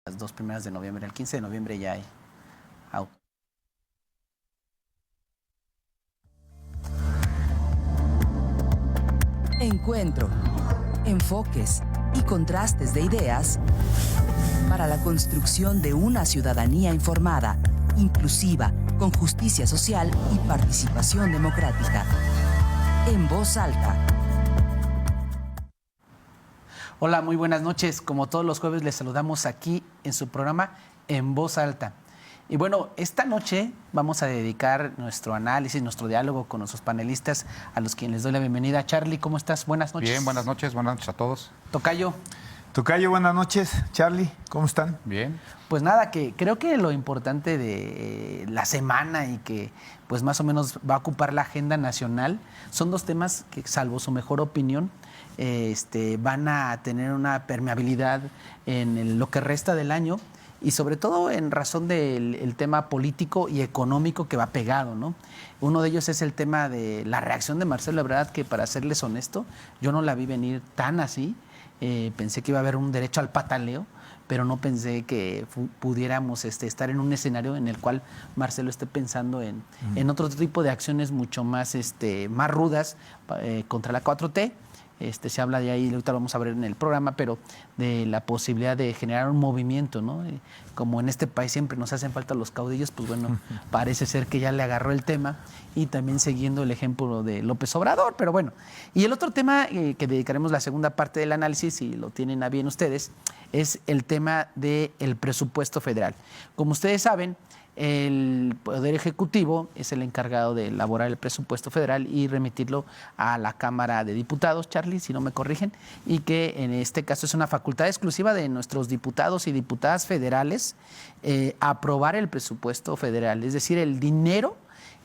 Las dos primeras de noviembre. El 15 de noviembre ya hay auto. Encuentro, enfoques y contrastes de ideas para la construcción de una ciudadanía informada, inclusiva, con justicia social y participación democrática. En voz alta. Hola, muy buenas noches. Como todos los jueves les saludamos aquí en su programa En Voz Alta. Y bueno, esta noche vamos a dedicar nuestro análisis, nuestro diálogo con nuestros panelistas, a los quienes les doy la bienvenida. Charlie, ¿cómo estás? Buenas noches. Bien, buenas noches a todos. Tocayo. Tocayo, buenas noches. Charlie, ¿cómo están? Bien. Pues nada, que creo que lo importante de la semana y que pues más o menos va a ocupar la agenda nacional son dos temas que, salvo su mejor opinión, van a tener una permeabilidad en lo que resta del año y sobre todo en razón del tema político y económico que va pegado, ¿no? Uno de ellos es el tema de la reacción de Marcelo Ebrard, que para serles honesto, yo no la vi venir tan así. Pensé que iba a haber un derecho al pataleo, pero no pensé que pudiéramos estar en un escenario en el cual Marcelo esté pensando en otro tipo de acciones mucho más, más rudas contra la 4T. Se habla de ahí, ahorita lo vamos a ver en el programa, pero de la posibilidad de generar un movimiento, ¿no? Como en este país siempre nos hacen falta los caudillos, pues bueno, parece ser que ya le agarró el tema, y también siguiendo el ejemplo de López Obrador, pero bueno. Y el otro tema que dedicaremos la segunda parte del análisis, si lo tienen a bien ustedes, es el tema del presupuesto federal. Como ustedes saben, el Poder Ejecutivo es el encargado de elaborar el presupuesto federal y remitirlo a la Cámara de Diputados, Charlie, si no me corrigen, y que en este caso es una facultad exclusiva de nuestros diputados y diputadas federales aprobar el presupuesto federal, es decir, el dinero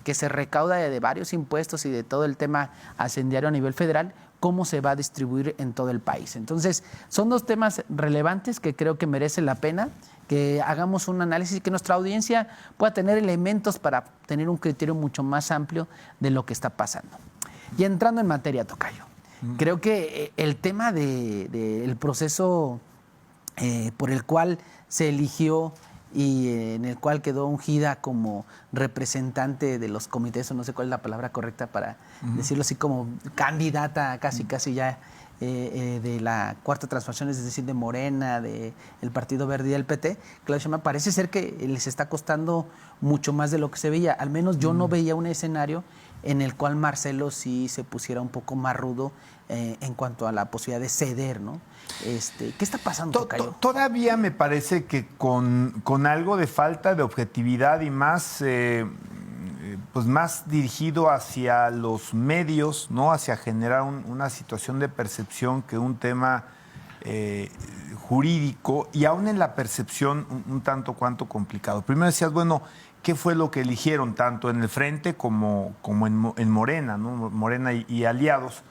que se recauda de varios impuestos y de todo el tema hacendario a nivel federal, cómo se va a distribuir en todo el país. Entonces, son dos temas relevantes que creo que merecen la pena que hagamos un análisis y que nuestra audiencia pueda tener elementos para tener un criterio mucho más amplio de lo que está pasando. Y entrando en materia, Tocayo, creo que el tema del proceso por el cual se eligió y en el cual quedó ungida como representante de los comités, o no sé cuál es la palabra correcta para decirlo así, como candidata casi ya de la Cuarta Transformación, es decir, de Morena, del Partido Verde y del PT, Claudia Sheinbaum, parece ser que les está costando mucho más de lo que se veía. Al menos yo no veía un escenario en el cual Marcelo sí se pusiera un poco más rudo en cuanto a la posibilidad de ceder, ¿no? ¿Qué está pasando, Tocayo? Todavía me parece que con algo de falta de objetividad y más, pues más dirigido hacia los medios, ¿no? Hacia generar una situación de percepción que un tema jurídico, y aún en la percepción un tanto cuanto complicado. Primero decías, bueno, ¿qué fue lo que eligieron tanto en el Frente como en Morena, ¿no? Morena y aliados?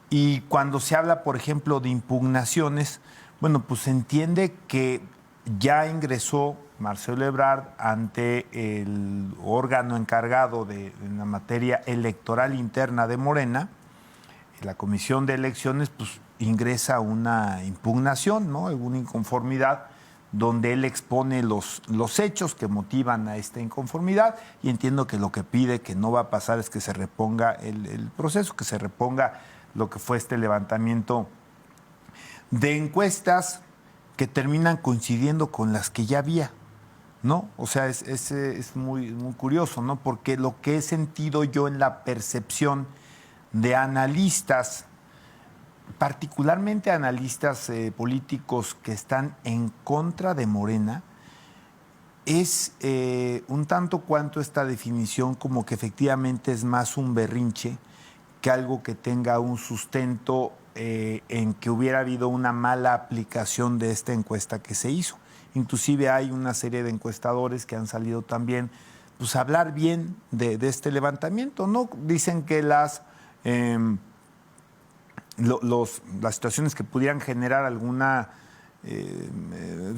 Y cuando se habla, por ejemplo, de impugnaciones, bueno, pues se entiende que ya ingresó Marcelo Ebrard ante el órgano encargado de la materia electoral interna de Morena, la Comisión de Elecciones, pues ingresa una impugnación, ¿no? Una inconformidad, donde él expone los hechos que motivan a esta inconformidad, y entiendo que lo que pide, que no va a pasar, es que se reponga el proceso, que se reponga lo que fue este levantamiento de encuestas que terminan coincidiendo con las que ya había, ¿no? O sea, es muy curioso, ¿no? Porque lo que he sentido yo en la percepción de analistas, particularmente analistas políticos que están en contra de Morena, es un tanto cuanto esta definición como que efectivamente es más un berrinche que algo que tenga un sustento en que hubiera habido una mala aplicación de esta encuesta que se hizo. Inclusive hay una serie de encuestadores que han salido también pues, a hablar bien de este levantamiento, ¿no? Dicen que las situaciones que pudieran generar alguna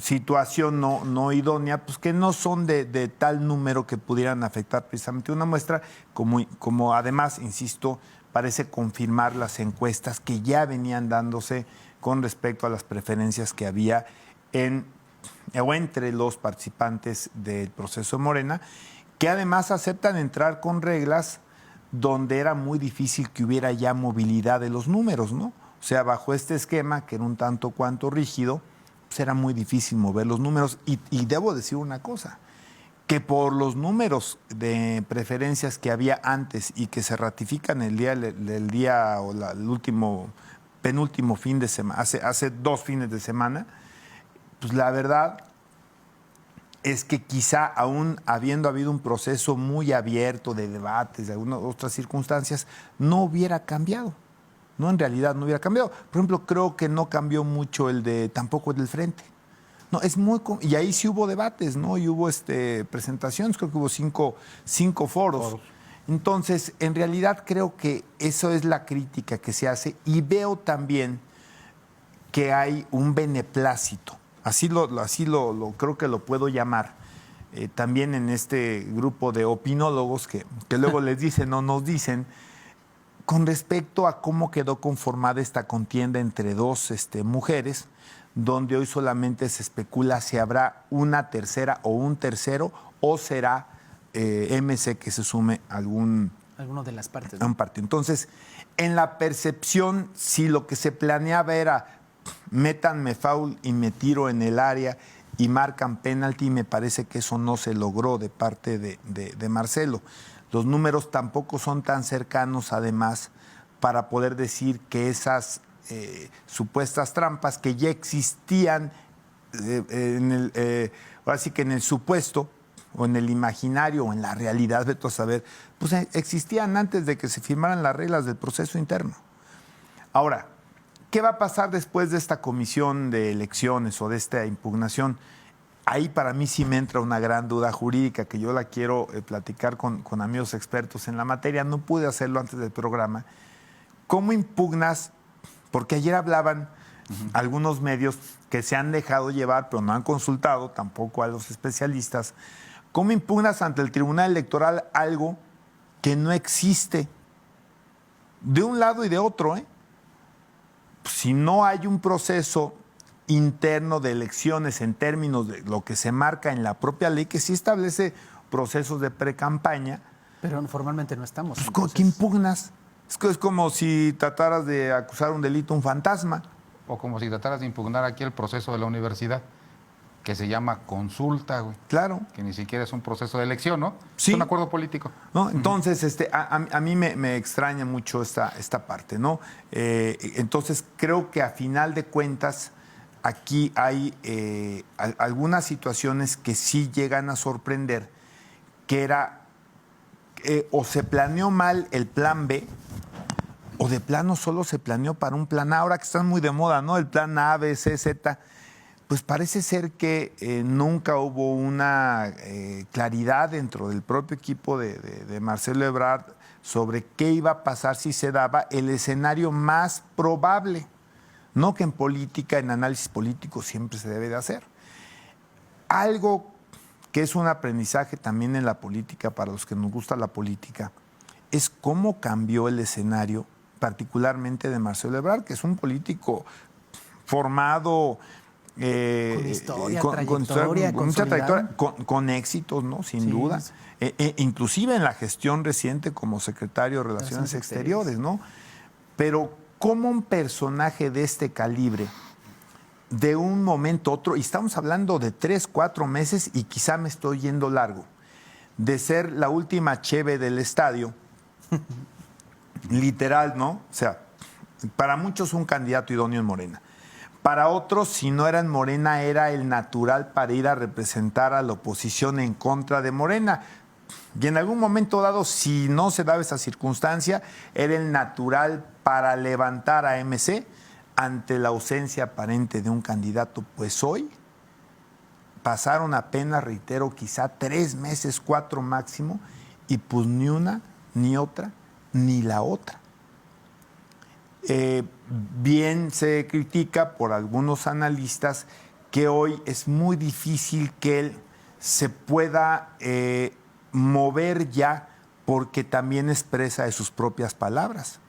situación no idónea, pues que no son de tal número que pudieran afectar precisamente una muestra, como además, insisto, parece confirmar las encuestas que ya venían dándose con respecto a las preferencias que había en o entre los participantes del proceso de Morena, que además aceptan entrar con reglas donde era muy difícil que hubiera ya movilidad de los números, ¿no? O sea, bajo este esquema, que era un tanto cuanto rígido, pues era muy difícil mover los números. Y debo decir una cosa, que por los números de preferencias que había antes y que se ratifican el día o el último, penúltimo fin de semana, hace 2 fines de semana, pues la verdad es que quizá aún habiendo habido un proceso muy abierto de debates, de algunas otras circunstancias, no hubiera cambiado. No, en realidad no hubiera cambiado. Por ejemplo, creo que no cambió mucho tampoco el del Frente. No, y ahí sí hubo debates, ¿no? Y hubo presentaciones, creo que hubo cinco foros. Entonces, en realidad creo que eso es la crítica que se hace y veo también que hay un beneplácito. Así lo creo que lo puedo llamar. También en este grupo de opinólogos que luego les dicen o nos dicen, con respecto a cómo quedó conformada esta contienda entre 2 mujeres, donde hoy solamente se especula si habrá una tercera o un tercero, o será MC que se sume a alguno de las partes, ¿no? A un partido. Entonces, en la percepción, si lo que se planeaba era métanme foul y me tiro en el área y marcan penalti, me parece que eso no se logró de parte de Marcelo. Los números tampoco son tan cercanos, además, para poder decir que esas supuestas trampas que ya existían ahora sí que en el supuesto o en el imaginario o en la realidad, vete a saber, pues existían antes de que se firmaran las reglas del proceso interno. Ahora, ¿qué va a pasar después de esta comisión de elecciones o de esta impugnación? Ahí para mí sí me entra una gran duda jurídica que yo la quiero platicar con amigos expertos en la materia. No pude hacerlo antes del programa. ¿Cómo impugnas? Porque ayer hablaban algunos medios que se han dejado llevar, pero no han consultado tampoco a los especialistas. ¿Cómo impugnas ante el Tribunal Electoral algo que no existe? De un lado y de otro, ¿eh? Si no hay un proceso interno de elecciones en términos de lo que se marca en la propia ley, que sí establece procesos de precampaña. Pero formalmente no estamos. Pues, ¿qué impugnas? Es como si trataras de acusar un delito a un fantasma. O como si trataras de impugnar aquí el proceso de la universidad, que se llama consulta, güey. Claro. Que ni siquiera es un proceso de elección, ¿no? Sí. Es un acuerdo político. ¿No? Entonces, a mí me extraña mucho esta parte, ¿no? Entonces, creo que a final de cuentas, aquí hay algunas situaciones que sí llegan a sorprender, que era o se planeó mal el plan B, o de plano solo se planeó para un plan A. Ahora que están muy de moda, ¿no? El plan A, B, C, Z. Pues parece ser que nunca hubo una claridad dentro del propio equipo de Marcelo Ebrard sobre qué iba a pasar si se daba el escenario más probable. No que en política, en análisis político siempre se debe de hacer. Algo que es un aprendizaje también en la política, para los que nos gusta la política, es cómo cambió el escenario, particularmente de Marcelo Ebrard, que es un político formado... con historia, con mucha trayectoria, con éxitos, ¿no? Sin duda. Sí. Inclusive en la gestión reciente como secretario de Relaciones Exteriores, ¿no? Pero ¿cómo un personaje de este calibre, de un momento a otro, y estamos hablando de 3, 4 meses, y quizá me estoy yendo largo, de ser la última cheve del estadio, literal, ¿no? O sea, para muchos un candidato idóneo en Morena. Para otros, si no era en Morena, era el natural para ir a representar a la oposición en contra de Morena. Y en algún momento dado, si no se daba esa circunstancia, era el natural para levantar a MC ante la ausencia aparente de un candidato. Pues hoy pasaron apenas, reitero, quizá 3 meses, 4 máximo, y pues ni una, ni otra, ni la otra. Bien se critica por algunos analistas que hoy es muy difícil que él se pueda mover ya, porque también expresa de sus propias palabras.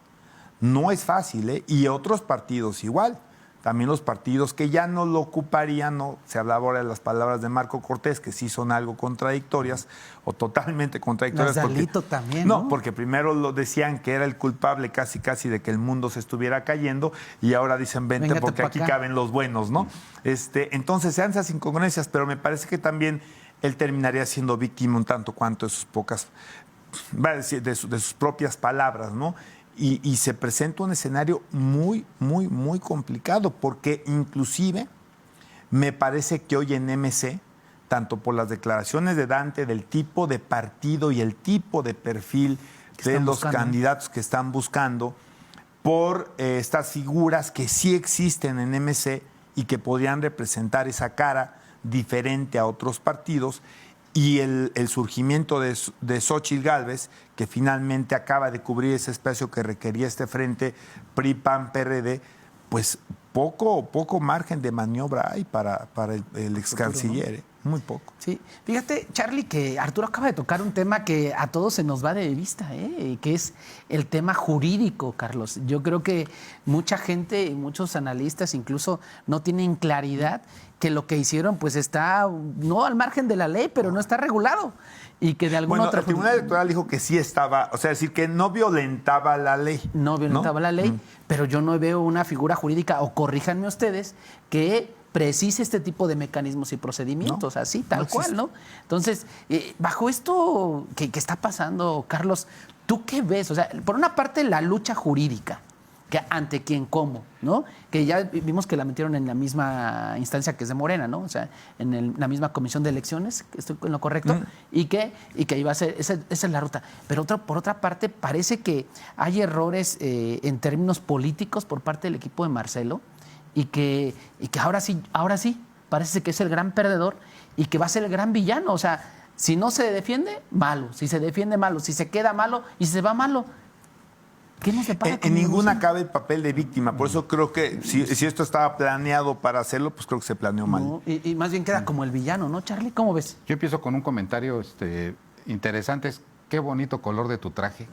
No es fácil, ¿eh? Y otros partidos igual. también los partidos que ya no lo ocuparían, ¿no? Se hablaba ahora de las palabras de Marco Cortés, que sí son algo contradictorias o totalmente contradictorias. Las de Alito también, ¿no? Porque primero lo decían que era el culpable casi de que el mundo se estuviera cayendo y ahora dicen vente Véngate porque pa' aquí acá. caben los buenos, ¿no? Entonces sean esas incongruencias, pero me parece que también él terminaría siendo víctima un tanto cuanto de sus de sus propias palabras, ¿no? Y se presenta un escenario muy, muy, muy complicado, porque inclusive me parece que hoy en MC, tanto por las declaraciones de Dante, del tipo de partido y el tipo de perfil de los candidatos que están buscando, por estas figuras que sí existen en MC y que podrían representar esa cara diferente a otros partidos, y el surgimiento de Xóchitl Gálvez, que finalmente acaba de cubrir ese espacio que requería este frente PRI, PAN, PRD, pues poco margen de maniobra hay para el ex canciller, ¿no? Muy poco. Sí, fíjate, Charlie, que Arturo acaba de tocar un tema que a todos se nos va de vista, que es el tema jurídico, Carlos. Yo creo que mucha gente y muchos analistas incluso no tienen claridad que lo que hicieron pues está no al margen de la ley, pero no está regulado. Y que de alguna otra el Tribunal Electoral dijo que sí estaba, o sea, decir que no violentaba la ley. No violentaba la ley, pero yo no veo una figura jurídica, o corríjanme ustedes, que precise este tipo de mecanismos y procedimientos, así, tal cual, ¿no? Entonces, bajo esto que está pasando, Carlos, ¿tú qué ves? O sea, por una parte, la lucha jurídica, que ante quién, cómo, ¿no? Que ya vimos que la metieron en la misma instancia que es de Morena, ¿no? O sea, en la misma comisión de elecciones, estoy en lo correcto, y que iba a ser, esa es la ruta. Pero por otra parte, parece que hay errores en términos políticos por parte del equipo de Marcelo, y que ahora sí, parece que es el gran perdedor y que va a ser el gran villano. O sea, si no se defiende, malo. Si se defiende, malo. Si se queda, malo. Y si se va, malo. ¿Qué nos depara? En ninguna cabe el papel de víctima. Por eso creo que si esto estaba planeado para hacerlo, pues creo que se planeó mal. No, y más bien queda como el villano, ¿no, Charlie? ¿Cómo ves? Yo empiezo con un comentario interesante. Es, qué bonito color de tu traje.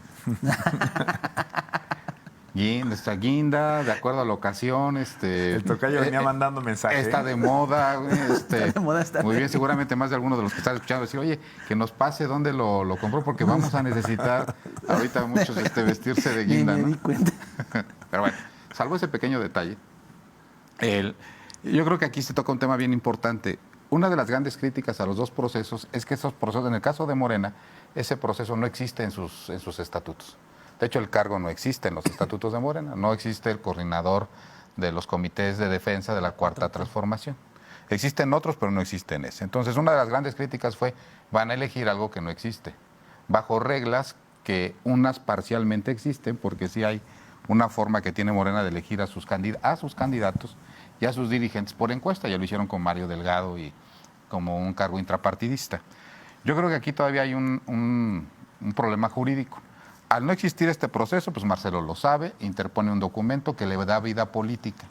Guinda, de acuerdo a la ocasión. El tocayo venía mandando mensajes. Está de moda. Está de moda, está muy de- bien, seguramente más de algunos de los que están escuchando decir, oye, que nos pase dónde lo compró, porque vamos a necesitar ahorita muchos vestirse de Ni guinda, me ¿no? di cuenta. Pero bueno, salvo ese pequeño detalle, yo creo que aquí se toca un tema bien importante. Una de las grandes críticas a los dos procesos es que esos procesos, en el caso de Morena, ese proceso no existe en sus estatutos. De hecho, el cargo no existe en los estatutos de Morena, no existe el coordinador de los comités de defensa de la Cuarta Transformación. Existen otros, pero no existen ese. Entonces, una de las grandes críticas fue, van a elegir algo que no existe, bajo reglas que unas parcialmente existen, porque sí hay una forma que tiene Morena de elegir a sus candidatos y a sus dirigentes por encuesta. Ya lo hicieron con Mario Delgado y como un cargo intrapartidista. Yo creo que aquí todavía hay un problema jurídico. Al no existir este proceso, pues Marcelo lo sabe, interpone un documento que le da vida política.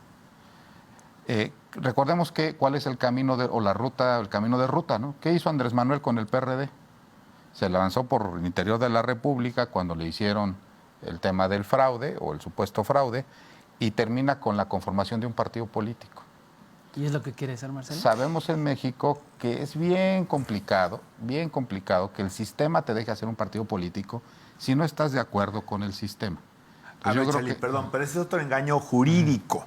Recordemos cuál es el camino el camino de ruta, ¿no? ¿Qué hizo Andrés Manuel con el PRD? Se lanzó por el interior de la República cuando le hicieron el tema del fraude o el supuesto fraude y termina con la conformación de un partido político. ¿Y es lo que quiere hacer Marcelo? Sabemos en México que es bien complicado que el sistema te deje hacer un partido político si no estás de acuerdo con el sistema. Perdón, pero ese es otro engaño jurídico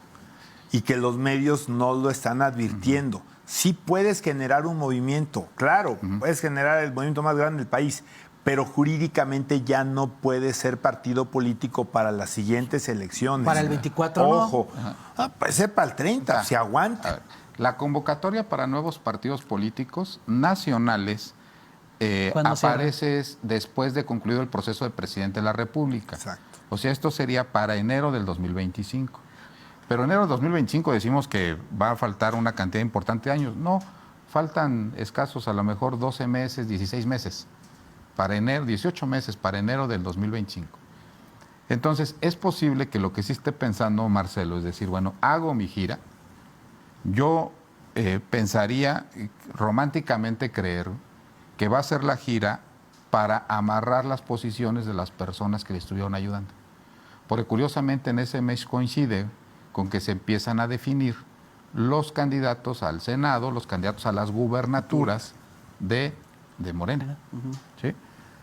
y que los medios no lo están advirtiendo. Sí puedes generar un movimiento, claro, puedes generar el movimiento más grande del país, pero jurídicamente ya no puede ser partido político para las siguientes elecciones. Para el 24 Ojo, puede ser para el 30, se A aguanta. ver, la convocatoria para nuevos partidos políticos nacionales ¿Cuándo se aparece después de concluido el proceso de presidente de la República. Exacto. O sea, esto sería para enero del 2025. Pero enero del 2025 decimos que va a faltar una cantidad importante de años. No, faltan escasos, a lo mejor 12 meses, 16 meses. Para enero, 18 meses para enero del 2025. Entonces, es posible que lo que sí esté pensando Marcelo es decir, bueno, hago mi gira, yo pensaría románticamente creer que va a ser la gira para amarrar las posiciones de las personas que le estuvieron ayudando. Porque curiosamente en ese mes coincide con que se empiezan a definir los candidatos al Senado, los candidatos a las gubernaturas de Morena. ¿Sí?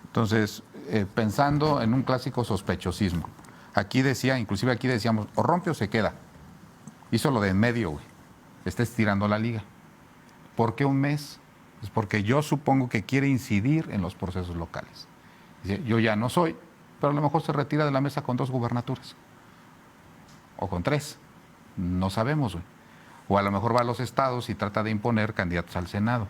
Entonces, pensando en un clásico sospechosismo, inclusive aquí decíamos, o rompe o se queda. Hizo lo de en medio, güey. Está estirando la liga. ¿Por qué un mes? Pues porque yo supongo que quiere incidir en los procesos locales. Dice, yo ya no soy, pero a lo mejor se retira de la mesa con 2 gubernaturas. O con 3. No sabemos, güey. O a lo mejor va a los estados y trata de imponer candidatos al Senado.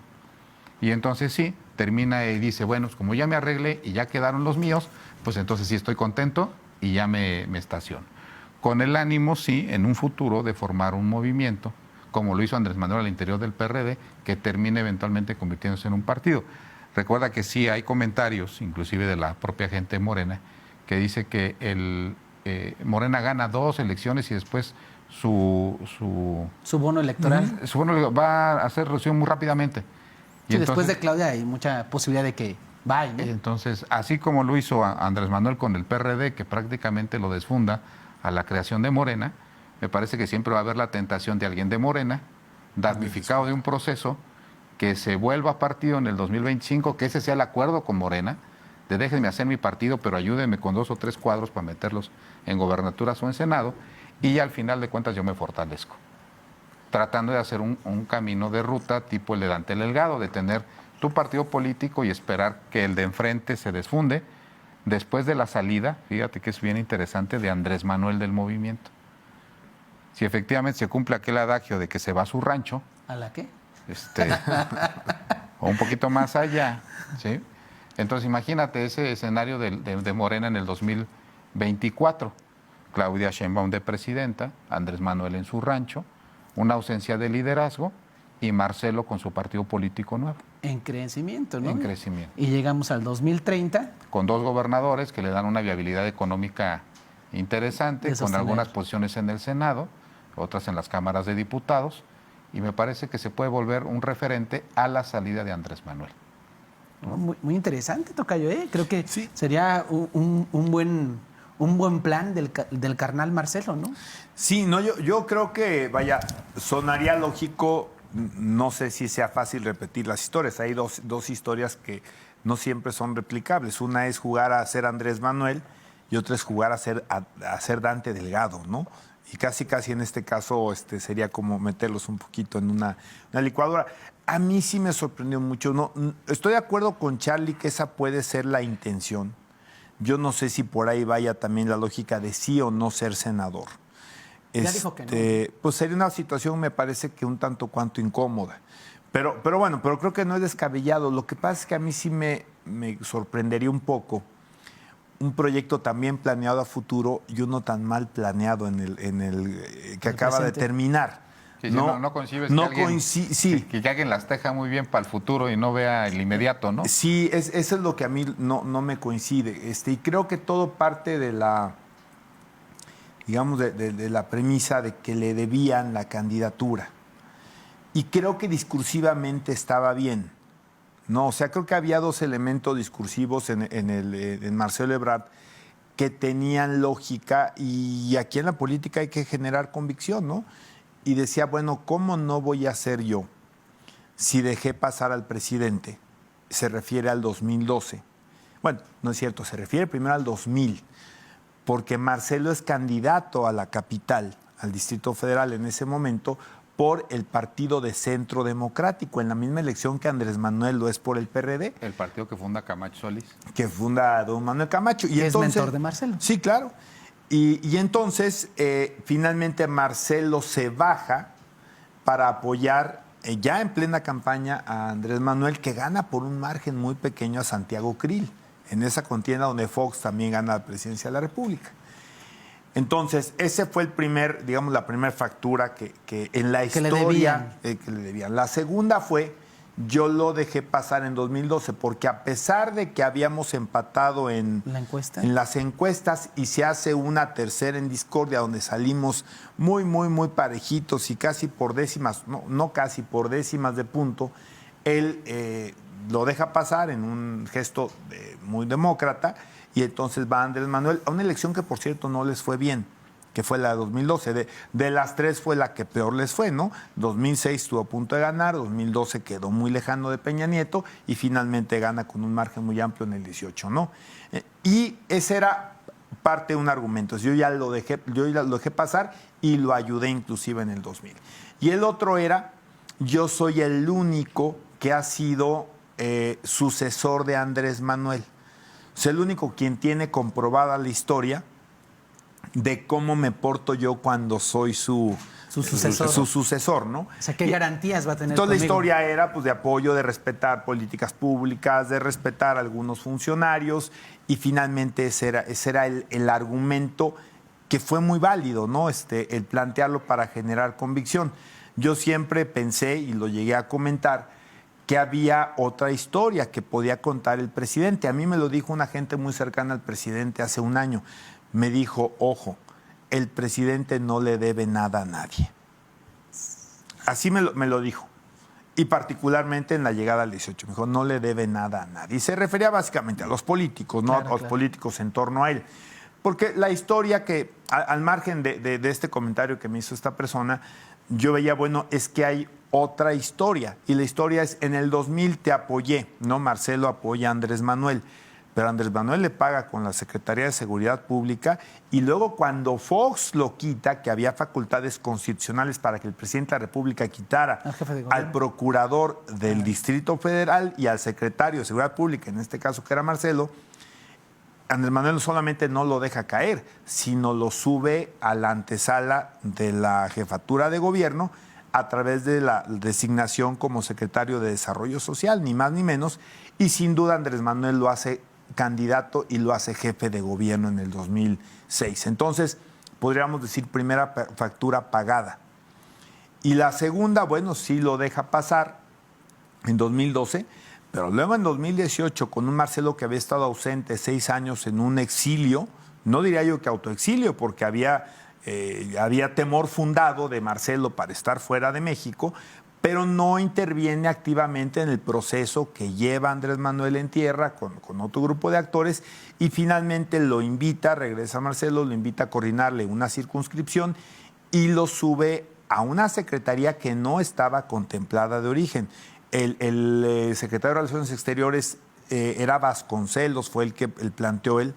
Y entonces sí, termina y dice, bueno, como ya me arreglé y ya quedaron los míos, pues entonces sí estoy contento y ya me estaciono. Con el ánimo, sí, en un futuro de formar un movimiento, como lo hizo Andrés Manuel al interior del PRD, que termine eventualmente convirtiéndose en un partido. Recuerda que sí hay comentarios, inclusive de la propia gente Morena, que dice que Morena gana 2 elecciones y después su bono electoral. su bono va a hacer reducción muy rápidamente. Sí, después de Claudia hay mucha posibilidad de que vaya, ¿no? Entonces, así como lo hizo Andrés Manuel con el PRD, que prácticamente lo desfunda a la creación de Morena, me parece que siempre va a haber la tentación de alguien de Morena, damnificado de un proceso, que se vuelva partido en el 2025, que ese sea el acuerdo con Morena, de déjenme hacer mi partido, pero ayúdenme con 2 o 3 cuadros para meterlos en gobernaturas o en Senado, y al final de cuentas yo me fortalezco, tratando de hacer un camino de ruta tipo el de Dante Delgado, de tener tu partido político y esperar que el de enfrente se desfunde después de la salida, fíjate que es bien interesante, de Andrés Manuel del movimiento. Si efectivamente se cumple aquel adagio de que se va a su rancho. ¿A la qué? O un poquito más allá, ¿sí? Entonces imagínate ese escenario de Morena en el 2024. Claudia Sheinbaum de presidenta, Andrés Manuel en su rancho, una ausencia de liderazgo y Marcelo con su partido político nuevo. En crecimiento, ¿no? En crecimiento. Y llegamos al 2030. Con 2 gobernadores que le dan una viabilidad económica interesante, con algunas posiciones en el Senado, otras en las cámaras de diputados, y me parece que se puede volver un referente a la salida de Andrés Manuel. ¿No? Muy interesante, tocayo, ¿eh? Creo que sí, sería un buen plan del carnal Marcelo, ¿no? Sí, no, yo creo que, vaya, sonaría lógico, no sé si sea fácil repetir las historias. Hay dos historias que no siempre son replicables. Una es jugar a ser Andrés Manuel y otra es jugar a ser Dante Delgado, ¿no? Y casi en este caso sería como meterlos un poquito en una licuadora. A mí sí me sorprendió mucho. No, estoy de acuerdo con Charlie que esa puede ser la intención. Yo no sé si por ahí vaya también la lógica de sí o no ser senador. Ya dijo que no. Pues sería una situación, me parece que un tanto cuanto incómoda. Pero creo que no es descabellado. Lo que pasa es que a mí sí me sorprendería un poco un proyecto también planeado a futuro y uno tan mal planeado en el que acaba de terminar. Sí, no concibes que alguien las teja muy bien para el futuro y no vea el inmediato, ¿no? Sí, eso es lo que a mí no me coincide. Y creo que todo parte de la, digamos, de la premisa de que le debían la candidatura. Y creo que discursivamente estaba bien. No, o sea, creo que había 2 elementos discursivos en Marcelo Ebrard que tenían lógica, y aquí en la política hay que generar convicción, ¿no? Y decía, bueno, ¿cómo no voy a ser yo si dejé pasar al presidente? Se refiere al 2012. Bueno, no es cierto, se refiere primero al 2000, porque Marcelo es candidato a la capital, al Distrito Federal en ese momento, por el Partido de Centro Democrático, en la misma elección que Andrés Manuel lo es por el PRD. El partido que funda Camacho Solís. Que funda don Manuel Camacho. Y entonces, es mentor de Marcelo. Sí, claro. Y entonces, finalmente Marcelo se baja para apoyar ya en plena campaña a Andrés Manuel, que gana por un margen muy pequeño a Santiago Krill, en esa contienda donde Fox también gana la presidencia de la República. Entonces, ese fue la primera factura que en la historia que le debían. La segunda fue, yo lo dejé pasar en 2012, porque a pesar de que habíamos empatado en las encuestas y se hace una tercera en discordia, donde salimos muy parejitos y casi por décimas, no casi por décimas de punto, él lo deja pasar en un gesto muy demócrata. Y entonces va Andrés Manuel a una elección que, por cierto, no les fue bien. que fue la de 2012. De las tres fue la que peor les fue, ¿no? 2006 estuvo a punto de ganar, 2012 quedó muy lejano de Peña Nieto y finalmente gana con un margen muy amplio en el 18, ¿no? Y ese era parte de un argumento. Yo ya lo dejé pasar y lo ayudé inclusive en el 2000. Y el otro era, yo soy el único que ha sido sucesor de Andrés Manuel. O sea, el único quien tiene comprobada la historia de cómo me porto yo cuando soy su sucesor, ¿no? O sea, ¿qué garantías va a tener toda conmigo? la historia era pues, de apoyo, de respetar políticas públicas, de respetar a algunos funcionarios y finalmente ese era el argumento que fue muy válido, ¿no? El plantearlo para generar convicción. Yo siempre pensé, y lo llegué a comentar, que había otra historia que podía contar el presidente. A mí me lo dijo una gente muy cercana al presidente hace un año. Me dijo, ojo, el presidente no le debe nada a nadie. Así me lo dijo. Y particularmente en la llegada al 18. Me dijo, no le debe nada a nadie. Y se refería básicamente a los políticos, ¿no? Claro, a los políticos en torno a él. Porque la historia que, al margen de este comentario que me hizo esta persona, yo veía, bueno, es que hay otra historia. Y la historia es, en el 2000 te apoyé, ¿no? Marcelo apoya a Andrés Manuel. Pero Andrés Manuel le paga con la Secretaría de Seguridad Pública y luego cuando Fox lo quita, que había facultades constitucionales para que el presidente de la República quitara al procurador del Distrito Federal y al secretario de Seguridad Pública, en este caso que era Marcelo, Andrés Manuel solamente no lo deja caer, sino lo sube a la antesala de la jefatura de gobierno a través de la designación como secretario de Desarrollo Social, ni más ni menos, y sin duda Andrés Manuel lo hace candidato y lo hace jefe de gobierno en el 2006. Entonces, podríamos decir primera factura pagada. Y la segunda, bueno, sí lo deja pasar en 2012, pero luego en 2018, con un Marcelo que había estado ausente 6 años en un exilio, no diría yo que autoexilio, porque había temor fundado de Marcelo para estar fuera de México, pero no interviene activamente en el proceso que lleva Andrés Manuel en tierra con otro grupo de actores y finalmente lo invita, regresa Marcelo, lo invita a coordinarle una circunscripción y lo sube a una secretaría que no estaba contemplada de origen. El secretario de Relaciones Exteriores era Vasconcelos, fue el que planteó él,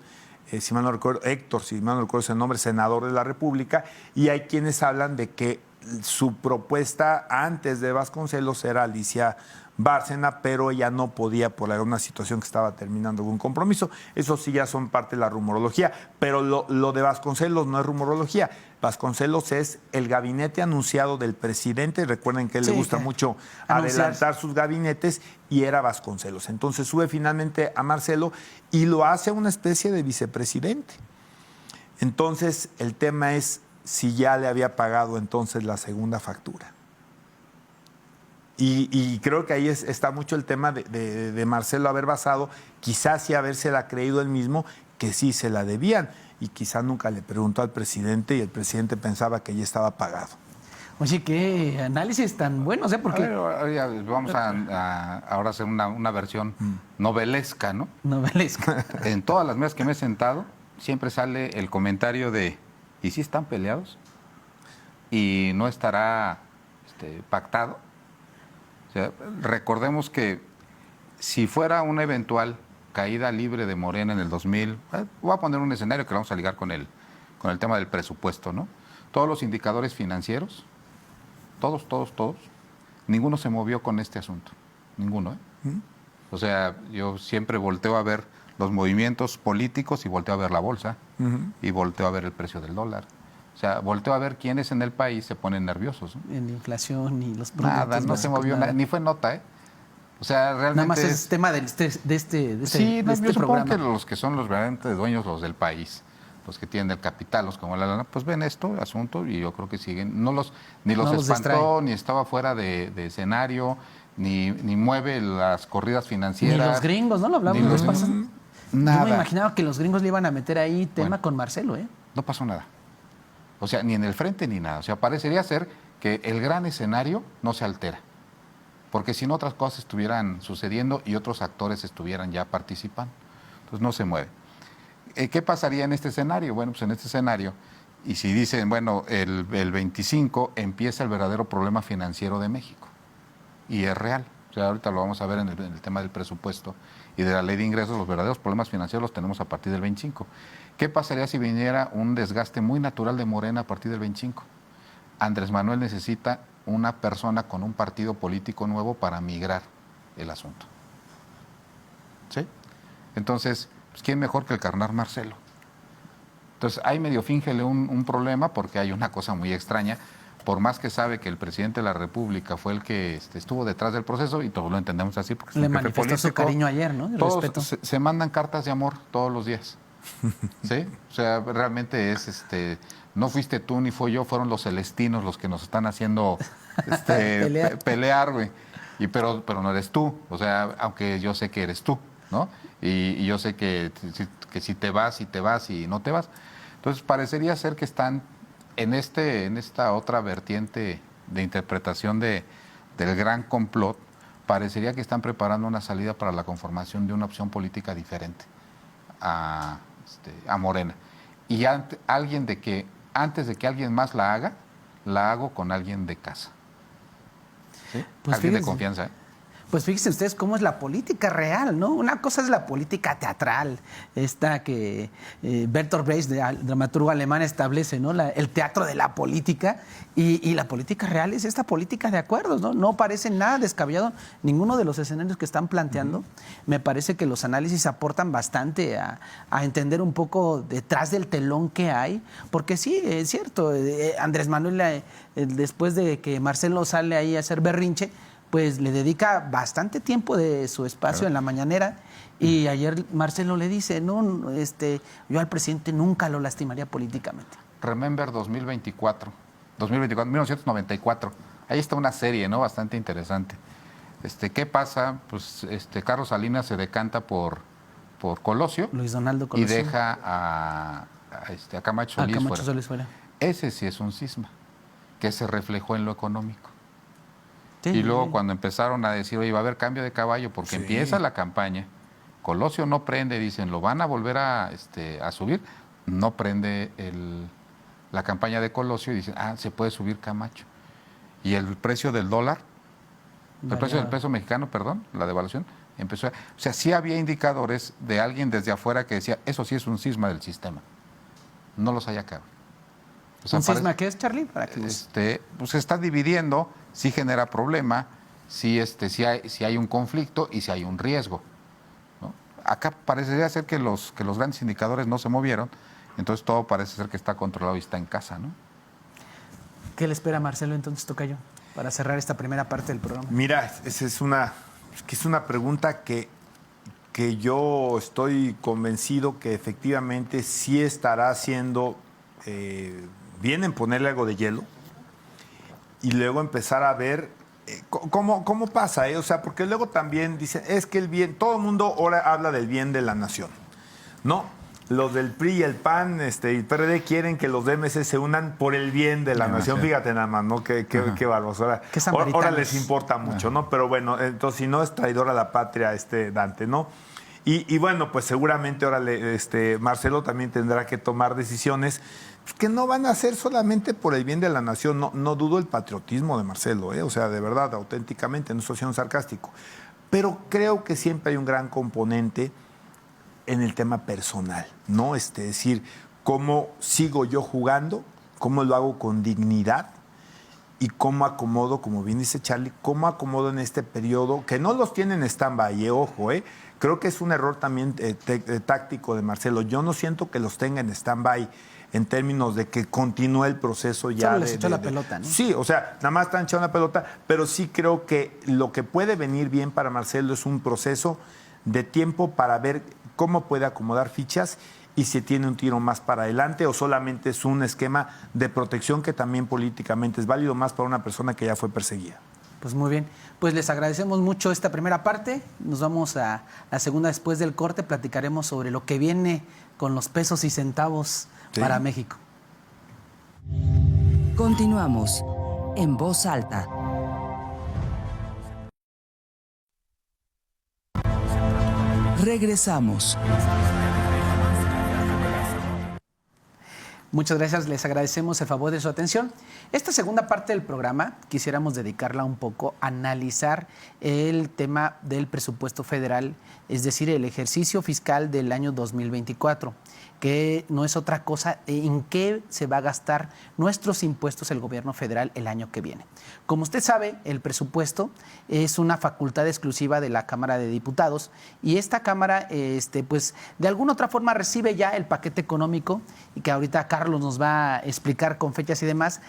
si mal no recuerdo, Héctor, si mal no recuerdo ese nombre, senador de la República, y hay quienes hablan de que su propuesta antes de Vasconcelos era Alicia Bárcena, pero ella no podía por alguna situación que estaba terminando algún compromiso. Eso sí ya son parte de la rumorología, pero lo de Vasconcelos no es rumorología. Vasconcelos es el gabinete anunciado del presidente. Recuerden que a él le gusta mucho adelantar sus gabinetes y era Vasconcelos. Entonces sube finalmente a Marcelo y lo hace una especie de vicepresidente. Entonces el tema es si ya le había pagado entonces la segunda factura. Y creo que ahí está mucho el tema de Marcelo haber basado, quizás sí habérsela creído él mismo, que sí se la debían, y quizás nunca le preguntó al presidente y el presidente pensaba que ya estaba pagado. Oye, qué análisis tan bueno, ¿eh? Porque vamos a ahora hacer una versión novelesca, ¿no? Novelesca. En todas las mesas que me he sentado, siempre sale el comentario de ¿y si están peleados? ¿Y no estará pactado? O sea, recordemos que si fuera una eventual caída libre de Morena en el 2000, voy a poner un escenario que vamos a ligar con el tema del presupuesto, ¿no? Todos los indicadores financieros, todos, ninguno se movió con este asunto, ninguno, ¿eh? O sea, yo siempre volteo a ver los movimientos políticos y volteo a ver la bolsa y volteo a ver el precio del dólar. O sea, volteo a ver quiénes en el país se ponen nerviosos, ¿no? En la inflación y los productos. Nada, no se movió nada, ni fue nota, ¿eh? O sea, realmente... Nada más es tema de este sí, de este yo supongo programa. que los que son los verdaderamente dueños, los del país, los que tienen el capital, los como la lana, pues ven asunto y yo creo que siguen. Ni los espantó, distrae. ni estaba fuera de escenario, ni mueve las corridas financieras. Ni los gringos, ¿no? Lo hablamos la vez pasada. Nada. Yo me imaginaba que los gringos le iban a meter ahí tema con Marcelo, ¿eh? No pasó nada. O sea, ni en el frente ni nada. O sea, parecería ser que el gran escenario no se altera. Porque si no, otras cosas estuvieran sucediendo y otros actores estuvieran ya participando. Entonces no se mueve. ¿Qué pasaría en este escenario? Bueno, pues en este escenario Y si dicen, bueno, el 25 empieza el verdadero problema financiero de México. Y es real. O sea, ahorita lo vamos a ver en el tema del presupuesto y de la ley de ingresos. Los verdaderos problemas financieros los tenemos a partir del 25. ¿Qué pasaría si viniera un desgaste muy natural de Morena a partir del 25? Andrés Manuel necesita una persona con un partido político nuevo para migrar el asunto. ¿Sí? Entonces, pues, ¿quién mejor que el carnal Marcelo? Entonces, ahí medio fíngele un problema porque hay una cosa muy extraña. Por más que sabe que el presidente de la República fue el que estuvo detrás del proceso, y todos lo entendemos así porque es un Le jefe manifestó político, su cariño ayer, ¿no? El todos respeto. se mandan cartas de amor todos los días. ¿Sí? O sea, realmente es no fuiste tú ni fue yo, fueron los celestinos los que nos están haciendo pelear, güey. Pero no eres tú, o sea, aunque yo sé que eres tú, ¿no? Y yo sé que si te vas y no te vas. Entonces parecería ser que están en esta otra vertiente de interpretación del gran complot, parecería que están preparando una salida para la conformación de una opción política diferente a Morena. Y antes de que alguien más la haga, la hago con alguien de casa. ¿Sí? Pues Alguien de fíjense. confianza, ¿eh? Pues fíjense ustedes cómo es la política real, ¿no? Una cosa es la política teatral, esta que Bertolt Brecht, dramaturgo alemán, establece, ¿no? El teatro de la política, y la política real es esta política de acuerdos, ¿no? No parece nada descabellado ninguno de los escenarios que están planteando. Me parece que los análisis aportan bastante a entender un poco detrás del telón que hay, porque sí, es cierto, Andrés Manuel, después de que Marcelo sale ahí a hacer berrinche, pues le dedica bastante tiempo de su espacio en la mañanera, y ayer Marcelo le dice, no, yo al presidente nunca lo lastimaría políticamente. Remember 1994. Ahí está una serie, ¿no? Bastante interesante. ¿Qué pasa? Pues Carlos Salinas se decanta por Colosio. Luis Donaldo Colosio. Y deja a Camacho Solís fuera. Ese sí es un cisma que se reflejó en lo económico. Sí. Y luego cuando empezaron a decir, oye, va a haber cambio de caballo porque empieza la campaña, Colosio no prende, dicen, lo van a volver a subir, no prende la campaña de Colosio y dicen, se puede subir Camacho. Y el precio del dólar, el precio del peso mexicano, perdón, la devaluación, empezó o sea, sí había indicadores de alguien desde afuera que decía, eso sí es un cisma del sistema. No los hay acá. O sea, ¿Un cisma qué es, Charlie? Para que pues se está dividiendo, sí genera problema, sí hay un conflicto y sí hay un riesgo, ¿no? Acá parecería ser que los grandes indicadores no se movieron, entonces todo parece ser que está controlado y está en casa, ¿no? ¿Qué le espera a Marcelo entonces, tocayo, para cerrar esta primera parte del programa? Mira, esa es una pregunta que yo estoy convencido que efectivamente sí estará haciendo bien en ponerle algo de hielo y luego empezar a ver cómo pasa, O sea, porque luego también dicen, es que el bien, todo el mundo ahora habla del bien de la nación, ¿no? Los del PRI y el PAN y el PRD quieren que los DMC se unan por el bien de la nación. Fíjate nada más, ¿no? Qué bárbaros. Ahora les importa mucho, ¿no? Pero bueno, entonces si no es traidor a la patria Dante, ¿no? Y bueno, pues seguramente ahora Marcelo también tendrá que tomar decisiones que no van a ser solamente por el bien de la nación. No dudo el patriotismo de Marcelo, o sea, de verdad, auténticamente, no estoy siendo sarcástico. Pero creo que siempre hay un gran componente en el tema personal, ¿no? Es decir, cómo sigo yo jugando, cómo lo hago con dignidad y cómo acomodo, como bien dice Charlie, cómo acomodo en este periodo, que no los tienen en stand-by, ojo, Creo que es un error también táctico de Marcelo. Yo no siento que los tenga en stand-by en términos de que continúe el proceso ya. Solo les echó la pelota, ¿no? Sí, o sea, nada más están echando la pelota, pero sí creo que lo que puede venir bien para Marcelo es un proceso de tiempo para ver cómo puede acomodar fichas y si tiene un tiro más para adelante o solamente es un esquema de protección que también políticamente es válido más para una persona que ya fue perseguida. Pues muy bien, pues les agradecemos mucho esta primera parte. Nos vamos a la segunda después del corte. Platicaremos sobre lo que viene con los pesos y centavos para México. Continuamos en Voz Alta. Regresamos. Muchas gracias, les agradecemos el favor de su atención. Esta segunda parte del programa quisiéramos dedicarla un poco a analizar el tema del presupuesto federal, es decir, el ejercicio fiscal del año 2024, que no es otra cosa en qué se va a gastar nuestros impuestos el gobierno federal el año que viene. Como usted sabe, el presupuesto es una facultad exclusiva de la Cámara de Diputados y esta Cámara, pues, de alguna otra forma recibe ya el paquete económico y que ahorita Carlos nos va a explicar con fechas y demás.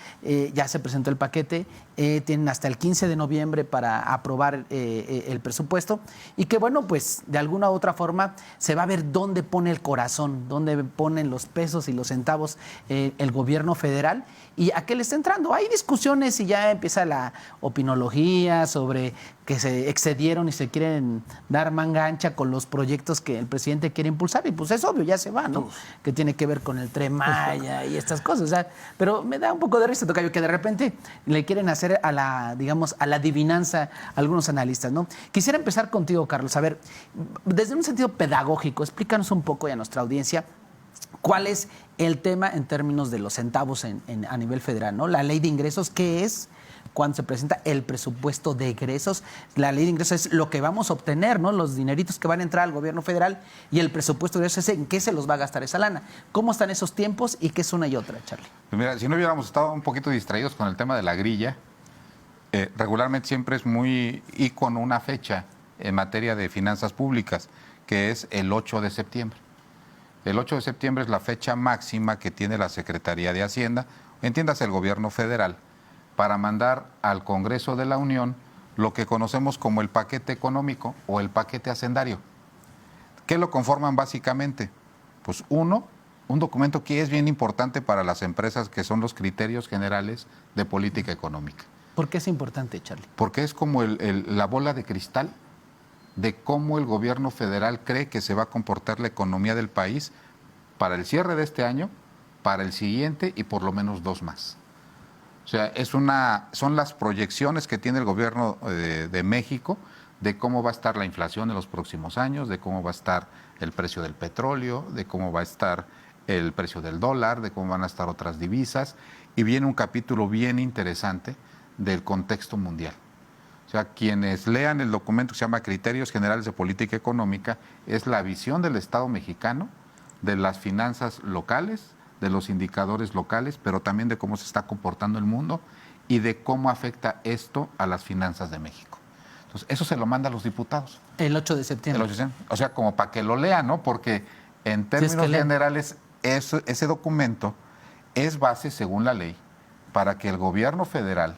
Ya se presentó el paquete, tienen hasta el 15 de noviembre para aprobar el presupuesto y que, bueno, pues de alguna u otra forma se va a ver dónde pone el corazón, dónde ponen los pesos y los centavos el gobierno federal y a qué le está entrando. Hay discusiones y ya empieza la opinología sobre que se excedieron y se quieren dar manga ancha con los proyectos que el presidente quiere impulsar y pues es obvio, ya se va, ¿no? Que tiene que ver con el Tren Maya y estas cosas. O sea, pero me da un poco de risa, tocayo, que de repente le quieren hacer a la, digamos, a la adivinanza a algunos analistas, ¿no? Quisiera empezar contigo, Carlos. A ver, desde un sentido pedagógico, explícanos un poco y a nuestra audiencia cuál es el tema en términos de los centavos a nivel federal, ¿no? La ley de ingresos, ¿qué es? Cuando se presenta el presupuesto de egresos, la ley de ingresos es lo que vamos a obtener, ¿no? Los dineritos que van a entrar al gobierno federal y el presupuesto de egresos es en qué se los va a gastar esa lana. ¿Cómo están esos tiempos y qué es una y otra, Charlie? Pues mira, si no hubiéramos estado un poquito distraídos con el tema de la grilla, regularmente siempre es muy ícono una fecha en materia de finanzas públicas, que es el 8 de septiembre. El 8 de septiembre es la fecha máxima que tiene la Secretaría de Hacienda, entiéndase el gobierno federal, para mandar al Congreso de la Unión lo que conocemos como el paquete económico o el paquete hacendario. ¿Qué lo conforman básicamente? Pues uno, un documento que es bien importante para las empresas, que son los criterios generales de política económica. ¿Por qué es importante, Charlie? Porque es como la bola de cristal de cómo el gobierno federal cree que se va a comportar la economía del país para el cierre de este año, para el siguiente y por lo menos 2 más. O sea, son las proyecciones que tiene el gobierno de México de cómo va a estar la inflación en los próximos años, de cómo va a estar el precio del petróleo, de cómo va a estar el precio del dólar, de cómo van a estar otras divisas. Y viene un capítulo bien interesante del contexto mundial. O sea, quienes lean el documento que se llama Criterios Generales de Política Económica, es la visión del Estado mexicano, de las finanzas locales, de los indicadores locales, pero también de cómo se está comportando el mundo y de cómo afecta esto a las finanzas de México. Entonces, eso se lo manda a los diputados. El 8 de septiembre. O sea, como para que lo lean, ¿no? Porque en términos generales, ese documento es base, según la ley, para que el gobierno federal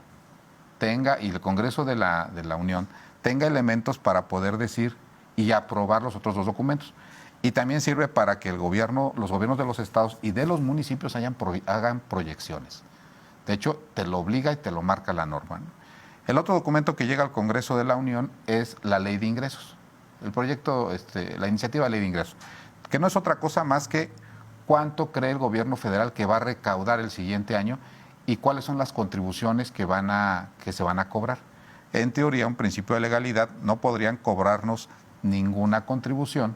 tenga, y el Congreso de la Unión, tenga elementos para poder decir y aprobar los otros 2 documentos. Y también sirve para que los gobiernos de los estados y de los municipios hagan proyecciones. De hecho, te lo obliga y te lo marca la norma, ¿no? El otro documento que llega al Congreso de la Unión es la Ley de Ingresos. El proyecto, la iniciativa de Ley de Ingresos, que no es otra cosa más que cuánto cree el gobierno federal que va a recaudar el siguiente año y cuáles son las contribuciones que se van a cobrar. En teoría, un principio de legalidad, no podrían cobrarnos ninguna contribución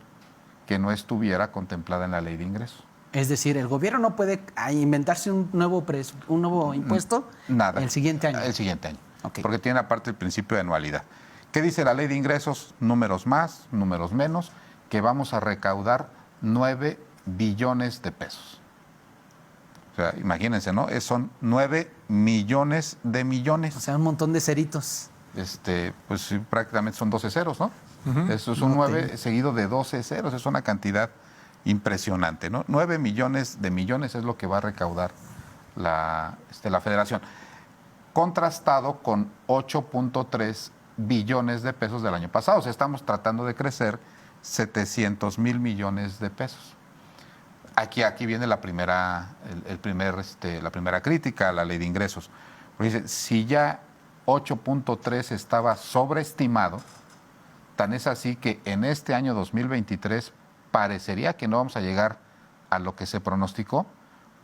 que no estuviera contemplada en la Ley de Ingresos. Es decir, el gobierno no puede inventarse un nuevo impuesto. Nada. El siguiente año. El siguiente año. Okay. Porque tiene aparte el principio de anualidad. ¿Qué dice la Ley de Ingresos? Números más, números menos, que vamos a recaudar 9 billones de pesos. O sea, imagínense, ¿no? Son 9 millones de millones. O sea, un montón de ceritos. Pues sí, prácticamente son 12 ceros, ¿no? Eso es un 9 seguido de 12 ceros, es una cantidad impresionante, ¿no? 9 millones de millones es lo que va a recaudar la federación, contrastado con 8.3 billones de pesos del año pasado. O sea, estamos tratando de crecer 700 mil millones de pesos. Aquí viene la primera crítica a la Ley de Ingresos. Porque dice, si ya 8.3 estaba sobreestimado, tan es así que en este año 2023 parecería que no vamos a llegar a lo que se pronosticó,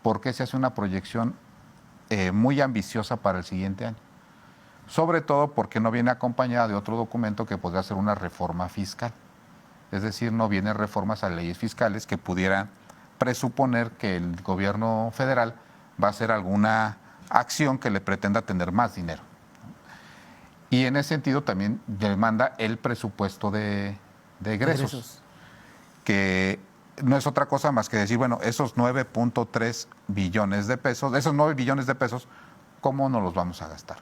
porque se hace una proyección muy ambiciosa para el siguiente año. Sobre todo porque no viene acompañada de otro documento que podría ser una reforma fiscal. Es decir, no vienen reformas a leyes fiscales que pudieran presuponer que el gobierno federal va a hacer alguna acción que le pretenda tener más dinero. Y en ese sentido también demanda el presupuesto de egresos, que no es otra cosa más que decir, bueno, esos 9.3 billones de pesos, esos 9 billones de pesos, ¿cómo nos los vamos a gastar?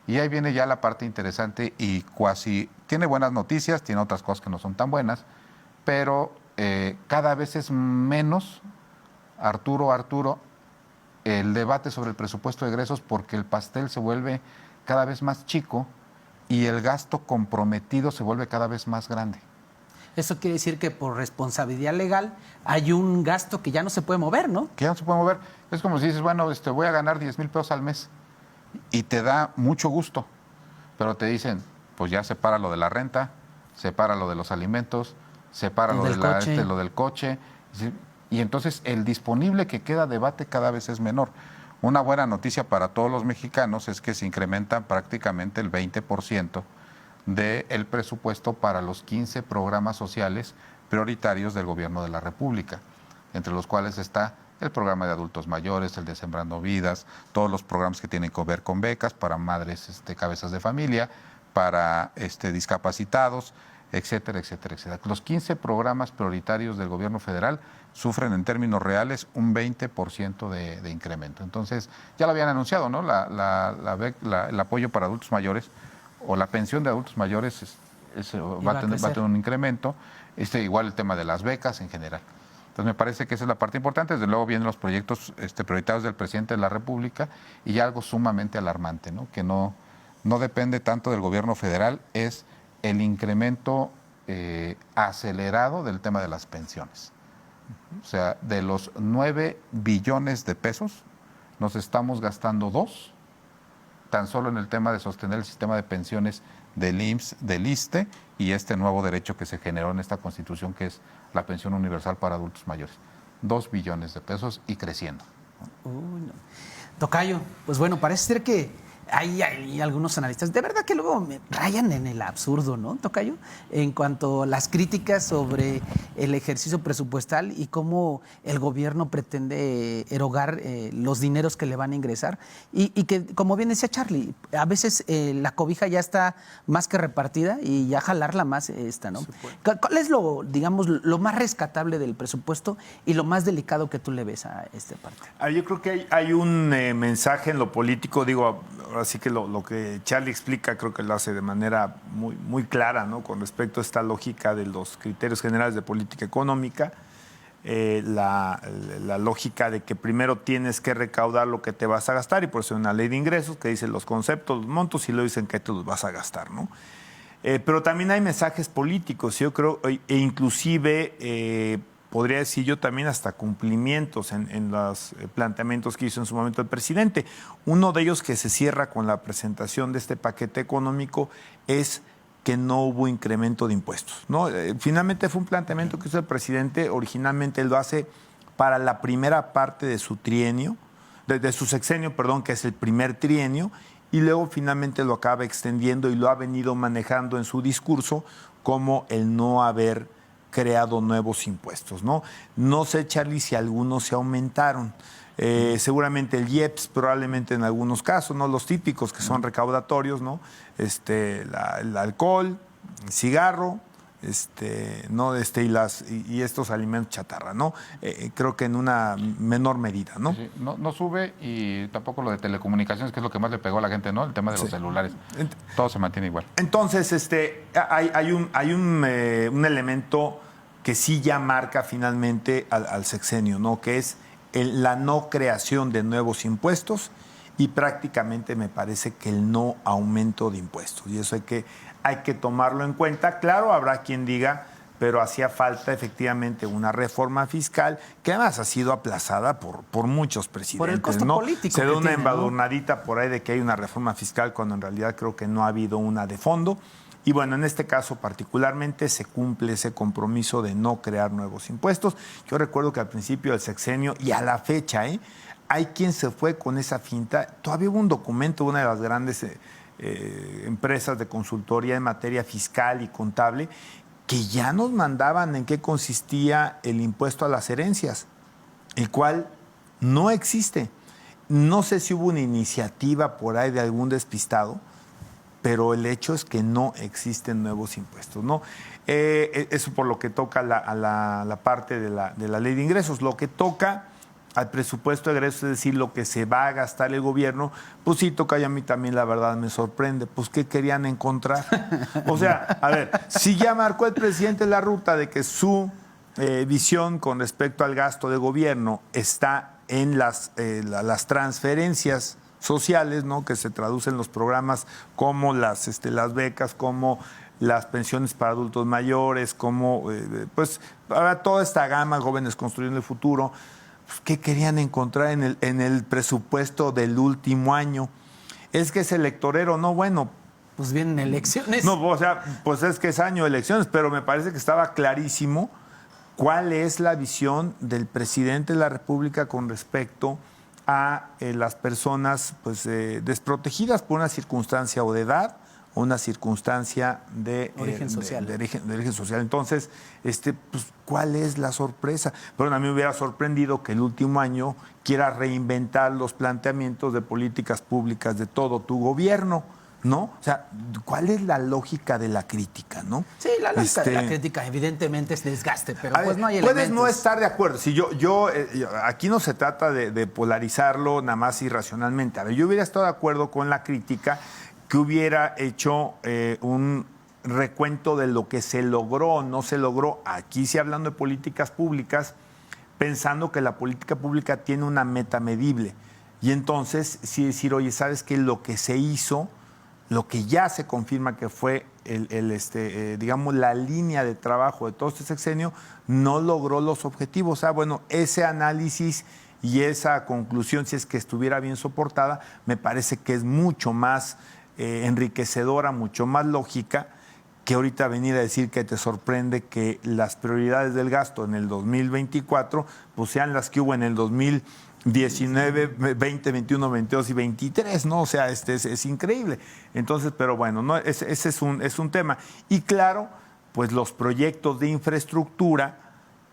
Y ahí viene ya la parte interesante y cuasi tiene buenas noticias, tiene otras cosas que no son tan buenas, pero cada vez es menos, Arturo, el debate sobre el presupuesto de egresos porque el pastel se vuelve cada vez más chico y el gasto comprometido se vuelve cada vez más grande. Eso quiere decir que por responsabilidad legal hay un gasto que ya no se puede mover, ¿no? Que ya no se puede mover. Es como si dices, bueno, voy a ganar 10,000 pesos al mes y te da mucho gusto, pero te dicen, pues ya separa lo de la renta, separa lo de los alimentos, separa lo del coche. Y entonces el disponible que queda debate cada vez es menor. Una buena noticia para todos los mexicanos es que se incrementa prácticamente el 20% del presupuesto para los 15 programas sociales prioritarios del gobierno de la República, entre los cuales está el programa de adultos mayores, el de Sembrando Vidas, todos los programas que tienen que ver con becas para madres cabezas de familia, para discapacitados, etcétera, etcétera, etcétera. Los 15 programas prioritarios del gobierno federal sufren en términos reales un 20% de incremento. Entonces, ya lo habían anunciado, ¿no? El apoyo para adultos mayores o la pensión de adultos mayores va a tener un incremento, igual el tema de las becas en general. Entonces me parece que esa es la parte importante. Desde luego vienen los proyectos prioritarios del presidente de la República y algo sumamente alarmante, ¿no? Que no depende tanto del gobierno federal, es el incremento acelerado del tema de las pensiones. O sea, de los 9 billones de pesos, nos estamos gastando 2 tan solo en el tema de sostener el sistema de pensiones del IMSS, del ISSSTE y este nuevo derecho que se generó en esta Constitución, que es la pensión universal para adultos mayores. 2 billones de pesos y creciendo. No. Tocayo, pues bueno, parece ser que hay algunos analistas, de verdad que luego me rayan en el absurdo, ¿no, Tocayo? En cuanto a las críticas sobre el ejercicio presupuestal y cómo el gobierno pretende erogar los dineros que le van a ingresar y que, como bien decía Charlie, a veces la cobija ya está más que repartida y ya jalarla más ¿no? ¿Cuál es lo más rescatable del presupuesto y lo más delicado que tú le ves a esta parte? Yo creo que hay un mensaje en lo político, así que lo que Charlie explica creo que lo hace de manera muy, muy clara, ¿no? Con respecto a esta lógica de los criterios generales de política económica, la lógica de que primero tienes que recaudar lo que te vas a gastar y por eso hay una ley de ingresos que dice los conceptos, los montos y luego dicen que te los vas a gastar, ¿no? Pero también hay mensajes políticos, yo creo, e inclusive podría decir yo también hasta cumplimientos en los planteamientos que hizo en su momento el presidente. Uno de ellos que se cierra con la presentación de este paquete económico es que no hubo incremento de impuestos, ¿no? Finalmente fue un planteamiento que hizo el presidente, originalmente lo hace para la primera parte de su trienio, de su sexenio, perdón, que es el primer trienio, y luego finalmente lo acaba extendiendo y lo ha venido manejando en su discurso como el no haber creado nuevos impuestos, ¿no? No sé, Charlie, si algunos se aumentaron. Seguramente el IEPS, probablemente en algunos casos, ¿no? Los típicos que son recaudatorios, ¿no? El alcohol, el cigarro, ¿no? Y estos alimentos chatarra, ¿no? Creo que en una menor medida, ¿no? Sí, no sube y tampoco lo de telecomunicaciones, que es lo que más le pegó a la gente, ¿no? El tema de los celulares. Todo se mantiene igual. Entonces, hay un elemento que sí ya marca finalmente al sexenio, ¿no? Que es la no creación de nuevos impuestos y prácticamente me parece que el no aumento de impuestos. Y eso hay que tomarlo en cuenta. Claro, habrá quien diga, pero hacía falta efectivamente una reforma fiscal que además ha sido aplazada por muchos presidentes. Por el costo político. Se da una embadurnadita por ahí de que hay una reforma fiscal cuando en realidad creo que no ha habido una de fondo. Y bueno, en este caso particularmente se cumple ese compromiso de no crear nuevos impuestos. Yo recuerdo que al principio del sexenio y a la fecha, hay quien se fue con esa finta. Todavía hubo un documento de una de las grandes empresas de consultoría en materia fiscal y contable que ya nos mandaban en qué consistía el impuesto a las herencias. el cual no existe. No sé si hubo una iniciativa por ahí de algún despistado, pero el hecho es que no existen nuevos impuestos, ¿no? Eso por lo que toca a la parte de la ley de ingresos. Lo que toca al presupuesto de egresos, es decir, lo que se va a gastar el gobierno, pues sí toca, y a mí también la verdad me sorprende. Pues, ¿qué querían encontrar? O sea, a ver, si ya marcó el presidente la ruta de que su visión con respecto al gasto de gobierno está en las transferencias sociales, ¿no? Que se traducen en los programas como las becas, como las pensiones para adultos mayores, como pues ahora toda esta gama, jóvenes construyendo el futuro. Pues, ¿qué querían encontrar en el presupuesto del último año? Es que es electorero, no, bueno. Pues vienen elecciones. No, o sea, pues es que es año de elecciones, pero me parece que estaba clarísimo cuál es la visión del presidente de la República con respecto a las personas pues, desprotegidas por una circunstancia o de edad o una circunstancia de origen social. De origen social. Entonces, pues, ¿cuál es la sorpresa? Pero a mí me hubiera sorprendido que el último año quiera reinventar los planteamientos de políticas públicas de todo tu gobierno, ¿no? O sea, ¿cuál es la lógica de la crítica, no? Sí, la lógica de la crítica evidentemente es desgaste, pero pues ver, no hay puedes elementos. no estar de acuerdo. Si aquí no se trata de polarizarlo nada más irracionalmente. A ver, yo hubiera estado de acuerdo con la crítica que hubiera hecho un recuento de lo que se logró o no se logró. Aquí sí hablando de políticas públicas, pensando que la política pública tiene una meta medible. Y entonces sí decir, oye, ¿sabes qué? Lo que se hizo, lo que ya se confirma que fue digamos, la línea de trabajo de todo este sexenio, no logró los objetivos. O sea, bueno, ese análisis y esa conclusión, si es que estuviera bien soportada, me parece que es mucho más enriquecedora, mucho más lógica, que ahorita venir a decir que te sorprende que las prioridades del gasto en el 2024 pues sean las que hubo en el 2019, 20, 21, 22 y 23, ¿no? O sea, es increíble. Entonces, pero bueno, ¿no? Ese es un tema. Y claro, pues los proyectos de infraestructura,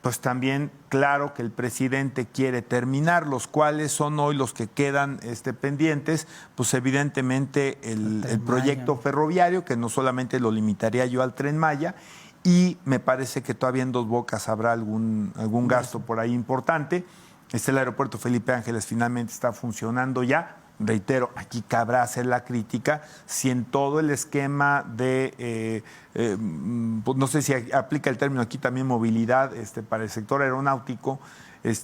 pues también claro que el presidente quiere terminarlos. ¿Cuáles son hoy los que quedan pendientes? Pues evidentemente el proyecto ferroviario, que no solamente lo limitaría yo al Tren Maya, y me parece que todavía en Dos Bocas habrá algún gasto por ahí importante. El aeropuerto Felipe Ángeles finalmente está funcionando ya. Reitero, aquí cabrá hacer la crítica si en todo el esquema de, pues no sé si aplica el término aquí también movilidad para el sector aeronáutico, el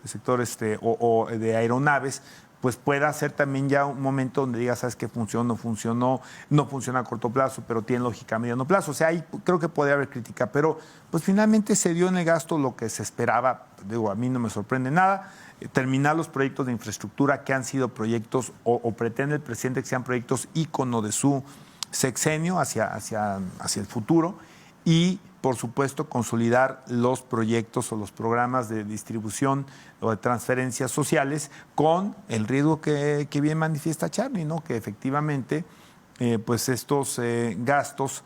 sector o de aeronaves, pues pueda ser también ya un momento donde digas, ¿sabes qué? No funciona a corto plazo, pero tiene lógica a mediano plazo. O sea, ahí creo que podría haber crítica, pero pues finalmente se dio en el gasto lo que se esperaba. Digo, a mí no me sorprende nada. Terminar los proyectos de infraestructura que han sido proyectos, o pretende el presidente que sean proyectos ícono de su sexenio hacia el futuro, y por supuesto consolidar los proyectos o los programas de distribución o de transferencias sociales, con el riesgo que bien manifiesta Charlie, ¿no? Que efectivamente pues estos gastos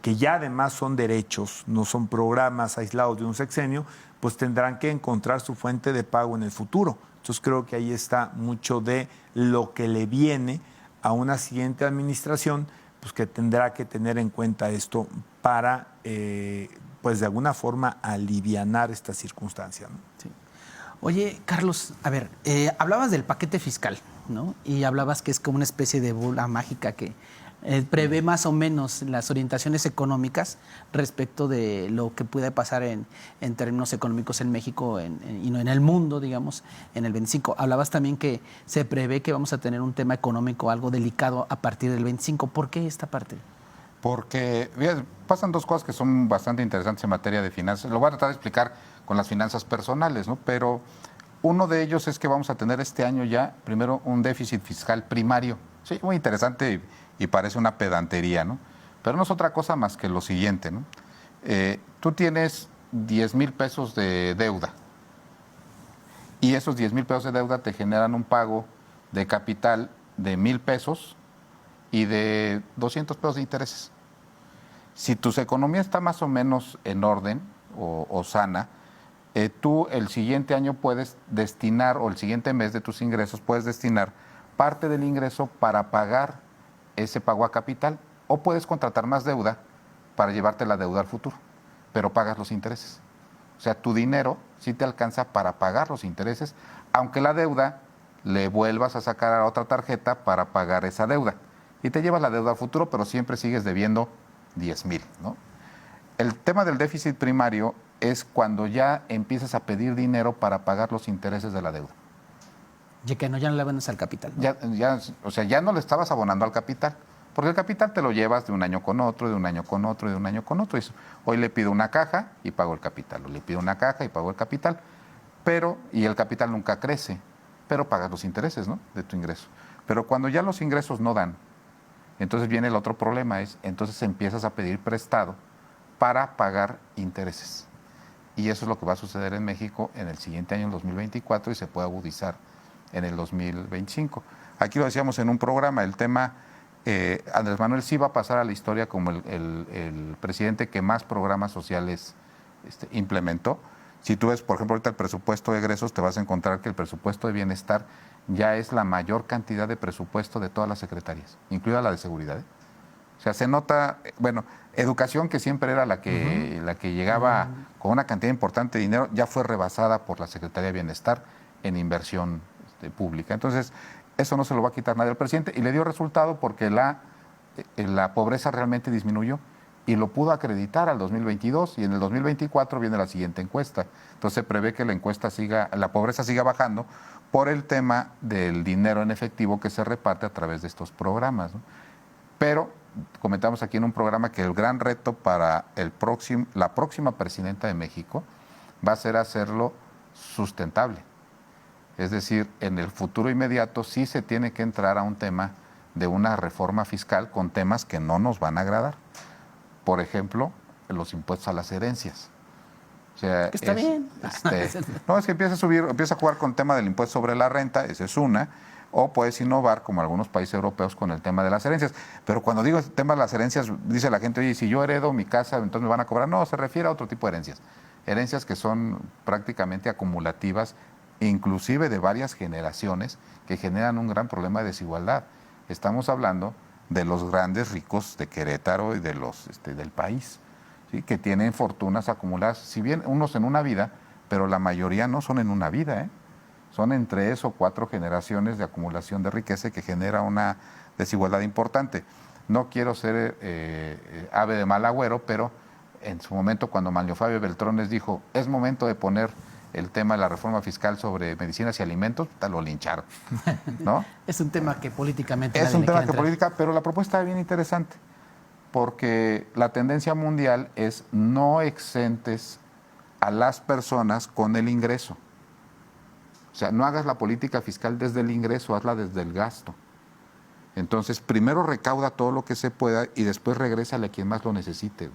que ya además son derechos, no son programas aislados de un sexenio, pues tendrán que encontrar su fuente de pago en el futuro. Entonces creo que ahí está mucho de lo que le viene a una siguiente administración, pues que tendrá que tener en cuenta esto para, pues de alguna forma, alivianar esta circunstancia, ¿no? Sí. Oye, Carlos, a ver, hablabas del paquete fiscal, ¿no? Y hablabas que es como una especie de bola mágica que prevé más o menos las orientaciones económicas respecto de lo que puede pasar en términos económicos en México y no en el mundo, digamos, en el 25. Hablabas también que se prevé que vamos a tener un tema económico algo delicado a partir del 25. ¿Por qué esta parte? Porque pasan dos cosas que son bastante interesantes en materia de finanzas. Lo voy a tratar de explicar con las finanzas personales, ¿no? Pero uno de ellos es que vamos a tener este año ya, primero, un déficit fiscal primario. Sí, muy interesante y parece una pedantería, ¿no? Pero no es otra cosa más que lo siguiente, ¿no? Tú tienes 10,000 pesos de deuda y esos 10,000 pesos de deuda te generan un pago de capital de 1,000 pesos y de 200 pesos de intereses. Si tu economía está más o menos en orden o sana, tú el siguiente año puedes destinar, o el siguiente mes de tus ingresos, puedes destinar parte del ingreso para pagar ese pago a capital, o puedes contratar más deuda para llevarte la deuda al futuro, pero pagas los intereses. O sea, tu dinero sí te alcanza para pagar los intereses, aunque la deuda le vuelvas a sacar a otra tarjeta para pagar esa deuda. Y te llevas la deuda al futuro, pero siempre sigues debiendo 10,000, ¿no? El tema del déficit primario es cuando ya empiezas a pedir dinero para pagar los intereses de la deuda. Ya que ya no le vendes al capital, ¿no? O sea, ya no le estabas abonando al capital, porque el capital te lo llevas de un año con otro, de un año con otro, de un año con otro. Hoy le pido una caja y pago el capital, o le pido una caja y pago el capital, y el capital nunca crece, pero pagas los intereses, ¿no?, de tu ingreso. Pero cuando ya los ingresos no dan, entonces viene el otro problema, entonces empiezas a pedir prestado para pagar intereses. Y eso es lo que va a suceder en México en el siguiente año, en 2024, y se puede agudizar en el 2025. Aquí lo decíamos en un programa, el tema, Andrés Manuel sí va a pasar a la historia como el presidente que más programas sociales implementó. Si tú ves, por ejemplo, ahorita el presupuesto de egresos, te vas a encontrar que el presupuesto de bienestar ya es la mayor cantidad de presupuesto de todas las secretarías, incluida la de seguridad, ¿eh? O sea, se nota, bueno, educación, que siempre era la que llegaba con una cantidad importante de dinero, ya fue rebasada por la Secretaría de Bienestar en inversión pública. Entonces, eso no se lo va a quitar nadie al presidente, y le dio resultado porque la pobreza realmente disminuyó y lo pudo acreditar al 2022, y en el 2024 viene la siguiente encuesta. Entonces se prevé que la pobreza siga bajando por el tema del dinero en efectivo que se reparte a través de estos programas, ¿no? Pero comentamos aquí en un programa que el gran reto para la próxima presidenta de México va a ser hacerlo sustentable. Es decir, en el futuro inmediato sí se tiene que entrar a un tema de una reforma fiscal con temas que no nos van a agradar. Por ejemplo, los impuestos a las herencias. O sea, Que está bien. No, es que empieza a jugar con el tema del impuesto sobre la renta, esa es una, o puedes innovar, como algunos países europeos, con el tema de las herencias. Pero cuando digo el tema de las herencias, dice la gente, oye, si yo heredo mi casa, entonces me van a cobrar. No, se refiere a otro tipo de herencias. Herencias que son prácticamente acumulativas, inclusive de varias generaciones, que generan un gran problema de desigualdad. Estamos hablando de los grandes ricos de Querétaro y de los del país, ¿sí?, que tienen fortunas acumuladas, si bien unos en una vida, pero la mayoría no son en una vida, ¿eh? Son en 3 o 4 generaciones de acumulación de riqueza que genera una desigualdad importante. No quiero ser ave de mal agüero, pero en su momento cuando Manlio Fabio Beltrones dijo, es momento de poner el tema de la reforma fiscal sobre medicinas y alimentos, lo lincharon, ¿no? Es un tema que políticamente... Es un tema que política, pero la propuesta es bien interesante, porque la tendencia mundial es no exentes a las personas con el ingreso. O sea, no hagas la política fiscal desde el ingreso, hazla desde el gasto. Entonces, primero recauda todo lo que se pueda y después regrésale a quien más lo necesite.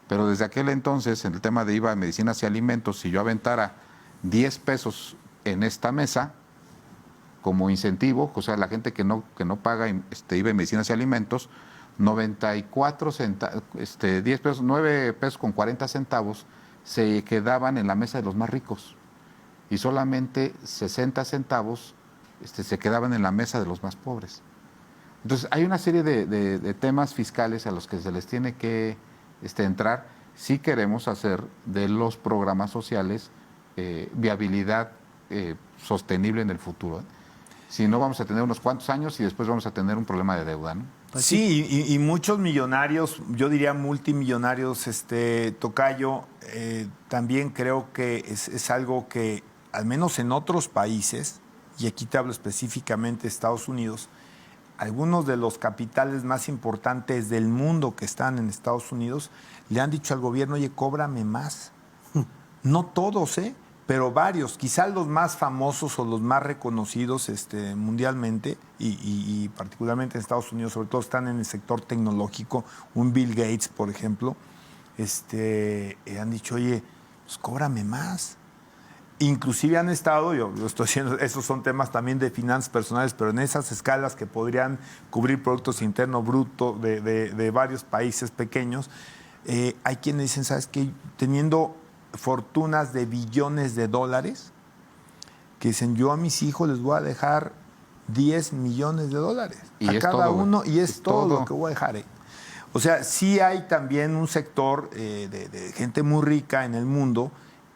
Pero desde aquel entonces, en el tema de IVA de medicinas y alimentos, si yo aventara 10 pesos en esta mesa como incentivo, o sea, la gente que no paga IVA de medicinas y alimentos, 94 centavos, 10 pesos, 9 pesos con 40 centavos se quedaban en la mesa de los más ricos, y solamente 60 centavos se quedaban en la mesa de los más pobres. Entonces, hay una serie de temas fiscales a los que se les tiene que entrar si queremos hacer de los programas sociales viabilidad sostenible en el futuro. Si no, vamos a tener unos cuantos años y después vamos a tener un problema de deuda, ¿no? Pues sí, y muchos millonarios, yo diría multimillonarios, tocayo, también creo que es algo que, al menos en otros países, y aquí te hablo específicamente de Estados Unidos, algunos de los capitales más importantes del mundo que están en Estados Unidos le han dicho al gobierno, oye, cóbrame más. No todos, pero varios, quizás los más famosos o los más reconocidos mundialmente y particularmente en Estados Unidos, sobre todo están en el sector tecnológico, un Bill Gates, por ejemplo, han dicho, oye, pues cóbrame más. Inclusive han estado, yo lo estoy diciendo, esos son temas también de finanzas personales, pero en esas escalas que podrían cubrir productos internos brutos de varios países pequeños, hay quienes dicen, ¿sabes qué? Teniendo fortunas de billones de dólares que dicen, yo a mis hijos les voy a dejar 10 millones de dólares Y a es cada todo, uno, güey. y es Es todo todo. lo que voy a dejar. O sea, sí hay también un sector de gente muy rica en el mundo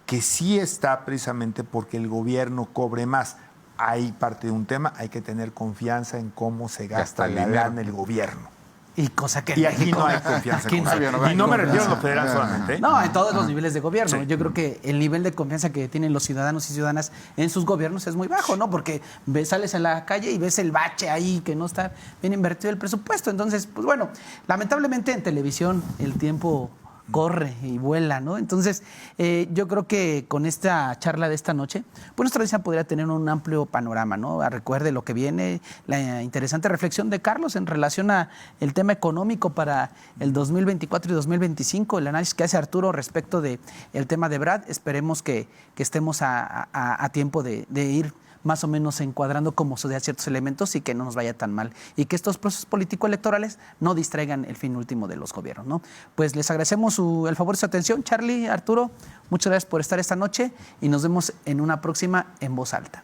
que sí está precisamente porque el gobierno cobre más. Hay parte de un tema, hay que tener confianza en cómo se gasta Gasta el la dinero. lana el gobierno. Y cosa que en Y aquí México- no hay confianza. aquí no hay- y no me refiero a lo federal solamente. ¿eh? No, en todos los niveles de gobierno. Sí. Yo creo que el nivel de confianza que tienen los ciudadanos y ciudadanas en sus gobiernos es muy bajo, ¿no? Porque sales en la calle y ves el bache ahí, que no está bien invertido el presupuesto. Entonces, pues bueno, lamentablemente en televisión el tiempo corre y vuela, ¿no? Entonces, yo creo que con esta charla de esta noche, pues nuestra audiencia podría tener un amplio panorama, ¿no? Recuerde lo que viene, la interesante reflexión de Carlos en relación a el tema económico para el 2024 y 2025, el análisis que hace Arturo respecto de el tema de Brad. Esperemos que estemos a tiempo de ir más o menos encuadrando cómo suceden ciertos elementos y que no nos vaya tan mal. Y que estos procesos político-electorales no distraigan el fin último de los gobiernos, ¿no? Pues les agradecemos el favor de su atención. Charlie, Arturo, muchas gracias por estar esta noche y nos vemos en una próxima En Voz Alta.